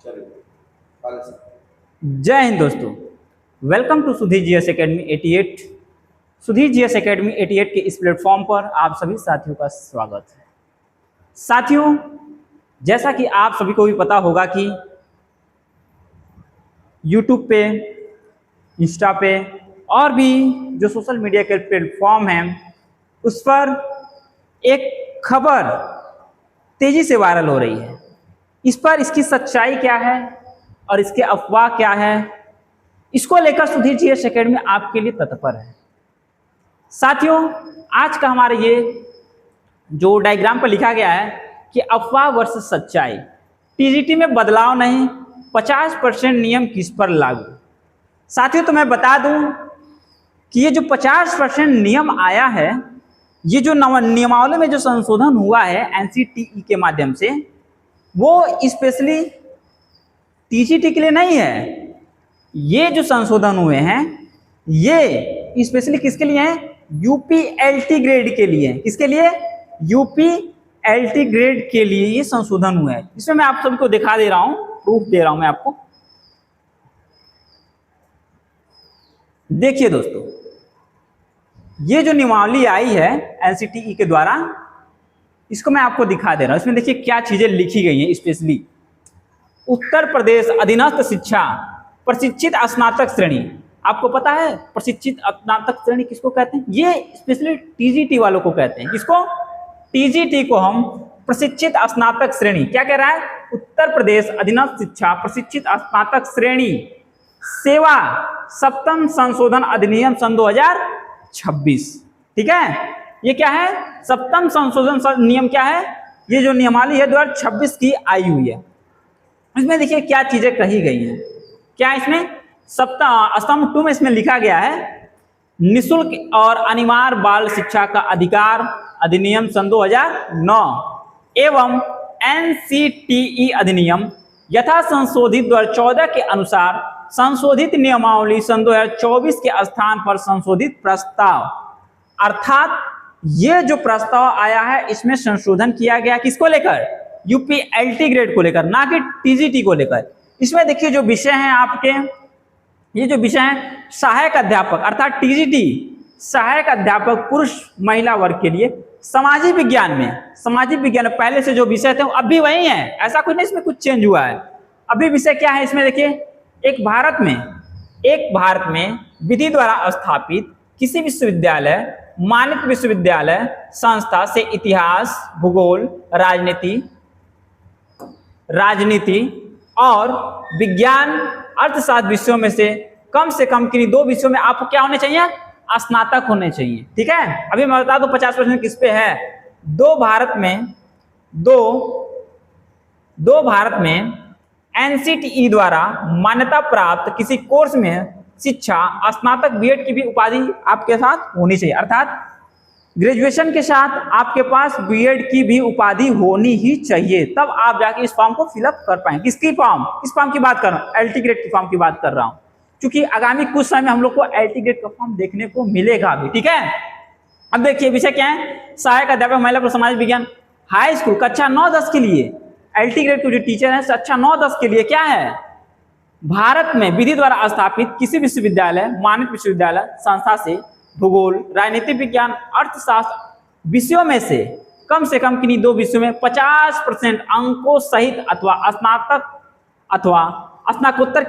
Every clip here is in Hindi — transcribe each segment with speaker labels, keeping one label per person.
Speaker 1: जय हिंद दोस्तों, welcome to Sudhir GS academy 88। Sudhir GS academy 88 के इस प्लेटफॉर्म पर आप सभी साथियों का स्वागत है। साथियों, जैसा कि आप सभी को भी पता होगा कि YouTube पे, इंस्टा पे और भी जो सोशल मीडिया के प्लेटफॉर्म हैं उस पर एक खबर तेजी से वायरल हो रही है। इस पर इसकी सच्चाई क्या है और इसके अफवाह क्या है, इसको लेकर सुधीर जीएस एकेडमी आपके लिए तत्पर है। साथियों, आज का हमारे ये जो डायग्राम पर लिखा गया है कि अफवाह वर्सेस सच्चाई, टीजीटी में बदलाव नहीं, 50% नियम किस पर लागू। साथियों, तो मैं बता दूं कि ये जो 50% नियम आया है, ये जो नियमावली में जो संशोधन हुआ है एनसीटीई के माध्यम से, वो स्पेशली टीजीटी के लिए नहीं है। ये जो संशोधन हुए हैं ये स्पेशली किसके लिए हैं? यूपीएलटी ग्रेड के लिए। किसके लिए? यूपीएलटी ग्रेड के लिए ये संशोधन हुआ है। इसमें मैं आप सभी को दिखा दे रहा हूं, प्रूफ दे रहा हूं मैं आपको। देखिए दोस्तों, ये जो नियमावली आई है एनसीटीई के द्वारा, इसको मैं आपको दिखा दे रहा हूं। इसमें देखिए क्या चीजें लिखी गई हैं। स्पेशली उत्तर प्रदेश अधीनस्थ शिक्षा प्रशिक्षित स्नातक श्रेणी, आपको पता है प्रशिक्षित स्नातक श्रेणी किसको कहते हैं? ये स्पेशली टीजीटी वालों को कहते हैं। किसको? टीजीटी को हम प्रशिक्षित स्नातक श्रेणी। क्या कह रहा है? उत्तर प्रदेश अधीनस्थ शिक्षा प्रशिक्षित स्नातक श्रेणी सेवा सप्तम संशोधन अधिनियम सन 2026। ठीक है, ये क्या है? सप्तम संशोधन नियम क्या है? ये जो नियमावली है 2026 की आई हुई है। इसमें देखिए क्या चीजें कही गई हैं। क्या इसमें स्तंभ 2 में इसमें लिखा गया है, निःशुल्क और अनिवार्य बाल शिक्षा का अधिकार अधिनियम सन 2009 एवं एनसीटीई अधिनियम यथा संशोधित 2014 के अनुसार संशोधित नियमावली सन 2024 के स्थान पर संशोधित प्रस्ताव। अर्थात ये जो प्रस्ताव आया है इसमें संशोधन किया गया किसको लेकर? यूपीएलटी ग्रेड को लेकर, ना कि टीजीटी को लेकर। इसमें देखिए जो विषय हैं आपके, ये जो विषय हैं सहायक अध्यापक अर्थात टीजीटी सहायक अध्यापक पुरुष महिला वर्ग के लिए, सामाजिक विज्ञान में पहले से जो विषय थे अब भी वही है, ऐसा कुछ नहीं इसमें कुछ चेंज हुआ है। अभी विषय क्या है इसमें देखिए, एक भारत में विधि द्वारा स्थापित किसी विश्वविद्यालय, मान्यता विश्वविद्यालय संस्था से इतिहास, भूगोल, राजनीति और विज्ञान अर्थशास्त्र विषयों में से कम किन्हीं 2 विषयों में आपको क्या होने चाहिए? स्नातक होने चाहिए। ठीक है, अभी मैं बता दूं 50% किस पे है। दो भारत में एनसीटीई द्वारा मान्यता प्राप्त किसी कोर्स में शिक्षा स्नातक बीएड की भी उपाधि आपके साथ होनी चाहिए। अर्थात ग्रेजुएशन के साथ आपके पास बीएड की भी उपाधि होनी ही चाहिए, तब आप जाके इस फॉर्म को फिलअप कर पाएंगे। किसकी फॉर्म? इस फॉर्म की बात कर रहा हूँ, एलटी ग्रेड की फॉर्म की बात कर रहा हूँ, क्योंकि आगामी कुछ समय में हम लोग को एलटी ग्रेड का फॉर्म देखने को मिलेगा भी। ठीक है, अब देखिए विषय क्या है? सहायक अध्यापक महिला पर सामाजिक विज्ञान हाई स्कूल कक्षा 9-10 के लिए एलटी ग्रेड के जो टीचर है कक्षा 9-10 के लिए क्या है? भारत में विधि द्वारा स्थापित किसी विश्वविद्यालय, मान्यता विश्वविद्यालय संस्था से भूगोल, राजनीतिक विज्ञान, अर्थशास्त्र विषयों में से कम किन्हीं 2 विषयों में 50% अंकों सहित अथवा स्नातक अथवा स्नातकोत्तर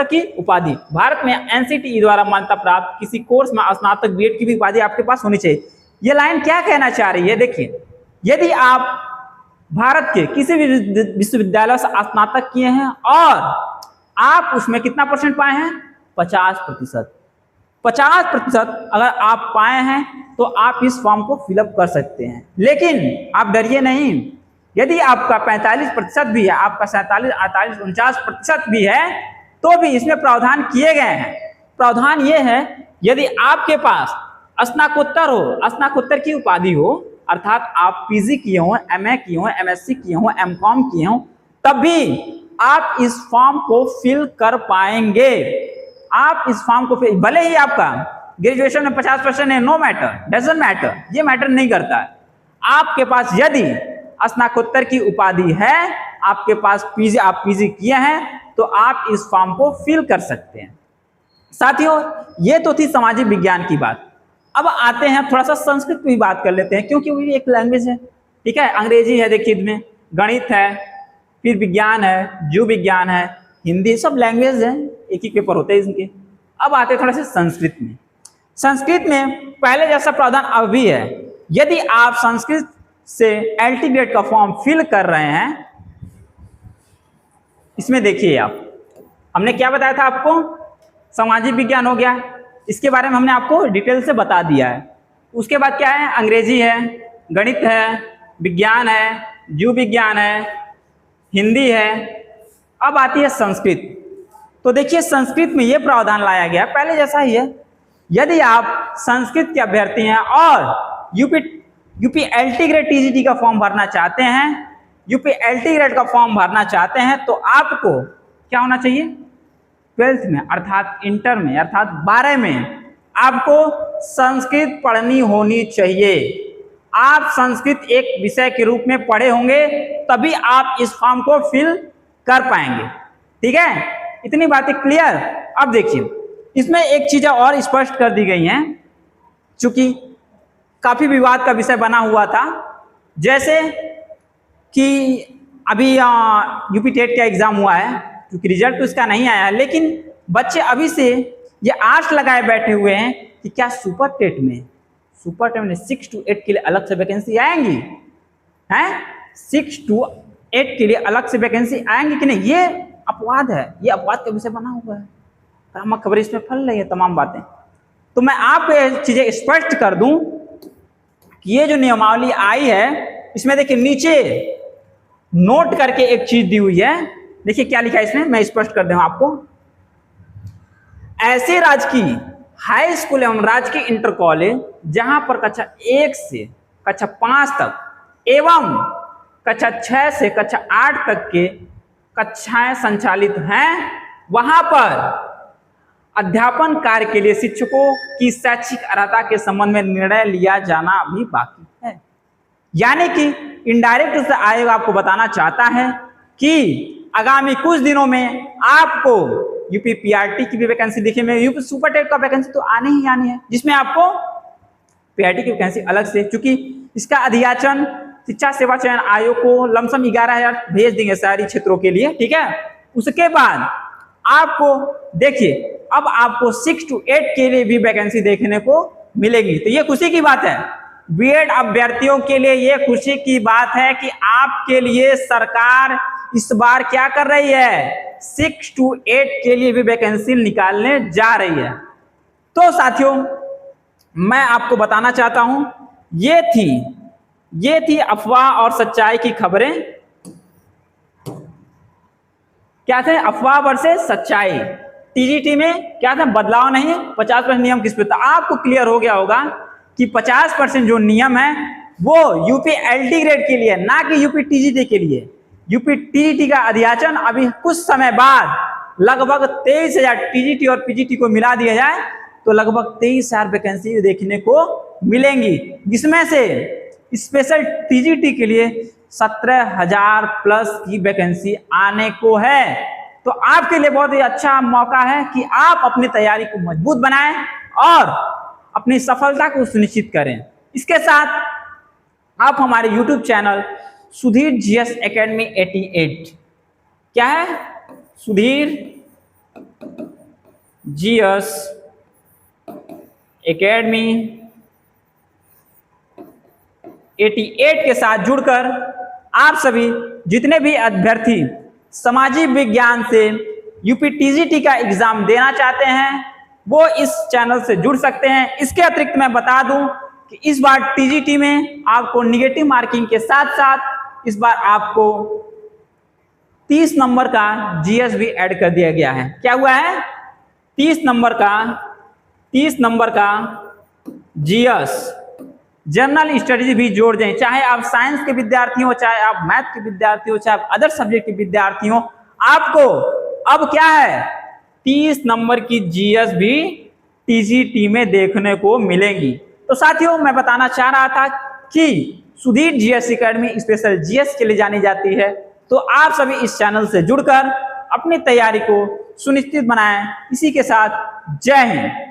Speaker 1: की उपाधि भारत में एनसीटीई द्वारा मान्यता प्राप्त किसी कोर्स में स्नातक बीएड की भी उपाधि आपके पास होनी चाहिए। ये लाइन क्या कहना चाह रही है? देखिए, यदि आप भारत के किसी भी विश्वविद्यालय से स्नातक किए हैं और आप उसमें कितना % पाए हैं? 50%। 50% अगर आप पाए हैं तो आप इस फॉर्म को फिलअप कर सकते हैं। लेकिन आप डरिए नहीं, यदि आपका 45% भी है, आपका 47, 48, 49% भी है, तो भी इसमें प्रावधान किए गए हैं। प्रावधान ये है, यदि आपके पास स्नातकोत्तर की उपाधि हो, अर्थात आप पीजी किए हो, एमए किए हो, एमएससी किए हो, एमकॉम किए हो, तब भी आप इस फॉर्म को फिल कर पाएंगे। आप इस फॉर्म को भले ही आपका ग्रेजुएशन में 50% है, नो मैटर, डजंट मैटर, ये मैटर नहीं करता है। आपके पास यदि स्नातकोत्तर की उपाधि है आपके पास पीजी, आप पीजी किए हैं तो आप इस फॉर्म को फिल कर सकते हैं। साथियों, ये तो थी सामाजिक विज्ञान की बात। अब आते हैं थोड़ा सा संस्कृत की बात कर लेते हैं, क्योंकि वो एक लैंग्वेज है, ठीक है। अंग्रेजी है, देखिए इसमें गणित है, फिर विज्ञान है, जीव विज्ञान है, हिंदी, सब लैंग्वेज है, एक ही पेपर होते हैं इनके। अब आते हैं थोड़ा सा संस्कृत में। संस्कृत में पहले जैसा प्रावधान अब भी है। यदि आप संस्कृत से LT ग्रेड का फॉर्म फिल कर रहे हैं, इसमें देखिए आप, हमने क्या बताया था आपको, सामाजिक विज्ञान हो गया, इसके बारे में हमने आपको डिटेल से बता दिया है। उसके बाद क्या है, अंग्रेजी है, गणित है, विज्ञान है, जीव विज्ञान है, हिंदी है। अब आती है संस्कृत। तो देखिए संस्कृत में यह प्रावधान लाया गया, पहले जैसा ही है। यदि आप संस्कृत के अभ्यर्थी हैं और यूपी LT ग्रेड TGT का फॉर्म भरना चाहते हैं, यूपी LT ग्रेड का फॉर्म भरना चाहते हैं, तो आपको क्या होना चाहिए, 12th में अर्थात इंटर में अर्थात 12 में आपको संस्कृत पढ़नी होनी चाहिए। आप संस्कृत एक विषय के रूप में पढ़े होंगे, तभी आप इस फॉर्म को फिल कर पाएंगे, ठीक है। इतनी बातें क्लियर। अब देखिए इसमें एक चीज और स्पष्ट कर दी गई हैं, चूंकि काफी विवाद का विषय बना हुआ था। जैसे कि अभी यूपी टेट का एग्जाम हुआ है, क्योंकि रिजल्ट तो इसका नहीं आया है, लेकिन बच्चे अभी से ये आश लगाए बैठे हुए हैं कि क्या सुपर टेट में 6 to 8 के लिए अलग से वैकेंसी आएंगी, हैं 6 to 8 के लिए अलग से वैकेंसी आएंगी कि नहीं। ये अपवाद है, ये अपवाद का विषय बना हुआ है, तमाम खबर इसमें फैल रही है, तमाम बातें। तो मैं आपको ये चीजें स्पष्ट कर दूं कि ये जो नियमावली आई है, इसमें देखिए नीचे नोट करके एक चीज दी हुई है, देखिए क्या लिखा है इसमें, मैं स्पष्ट कर दूं आपको। ऐसे राजकीय हाई स्कूल एवं राजकीय इंटर कॉलेज जहां पर कक्षा 1 से कक्षा 5 तक एवं कक्षा 6 से कक्षा 8 तक के कक्षाएं संचालित हैं, वहां पर अध्यापन कार्य के लिए शिक्षकों की शैक्षिक अर्हता के संबंध में निर्णय लिया जाना अभी बाकी है। यानी कि इनडायरेक्ट रूप से आयोग आपको बताना चाहता है कि आगामी कुछ दिनों में आपको यूपी PRT की भी वैकेंसी देखिए, में यूपी सुपर टेट का वैकेंसी तो आने ही आनी है, जिसमें आपको PRT की वैकेंसी अलग से, चूंकि इसका अधियाचन शिक्षा सेवा चयन आयोग को लमसम 11,000 भेज देंगे शहरी क्षेत्रों के लिए, ठीक है। उसके बाद आपको देखिए, अब आपको 6 to 8 के लिए भी वैकेंसी देखने को मिलेगी। तो ये खुशी की बात है, बीएड अभ्यर्थियों के लिए ये खुशी की बात है कि आपके लिए सरकार इस बार क्या कर रही है, 6 to 8 के लिए भी वैकेंसी निकालने जा रही है। तो साथियों, मैं आपको बताना चाहता हूं, ये थी अफवाह और सच्चाई की खबरें। क्या थे, अफवाह वर्सेस सच्चाई। TGT में क्या था, बदलाव नहीं, 50% नियम किस पे था। आपको क्लियर हो गया होगा कि 50% जो नियम है वो यूपी LT ग्रेड के लिए, ना कि यूपी TGT के लिए। यूपी TGT का अधियाचन अभी कुछ समय बाद लगभग 23,000 TGT और PGT को मिला दिया जाए तो लगभग 23,000 वैकेंसी देखने को मिलेंगी, जिसमें से स्पेशल TGT के लिए 17,000 प्लस की वैकेंसी आने को है। तो आपके लिए बहुत ही अच्छा मौका है कि आप अपनी तैयारी को मजबूत बनाएं और अपनी सफलता को सुनिश्चित करें। इसके साथ आप हमारे YouTube channel Sudhir GS Academy 88, क्या है, सुधीर GS Academy 88 के साथ जुड़कर आप सभी जितने भी अभ्यर्थी सामाजिक विज्ञान से यूपी TGT का एग्जाम देना चाहते हैं वो इस चैनल से जुड़ सकते हैं। इसके अतिरिक्त मैं बता दूं कि इस बार TGT में आपको निगेटिव मार्किंग के साथ साथ इस बार आपको 30 नंबर का GS भी ऐड कर दिया गया है। क्या हुआ है, 30 नंबर का GS जनरल स्टडीज भी जोड़ दें। चाहे आप साइंस के विद्यार्थी हो, चाहे आप मैथ के विद्यार्थी हो, चाहे आप अदर सब्जेक्ट के विद्यार्थी हो, आपको अब क्या है 30 नंबर की GS भी TGT में देखने को मिलेंगी। तो साथियों, मैं बताना चाह रहा था कि Sudhir GS Academy special GS के लिए जानी जाती है। तो आप सभी इस चैनल से जुड़कर अपनी तैयारी को सुनिश्चित बनाएं। इसी के साथ जय हिंद।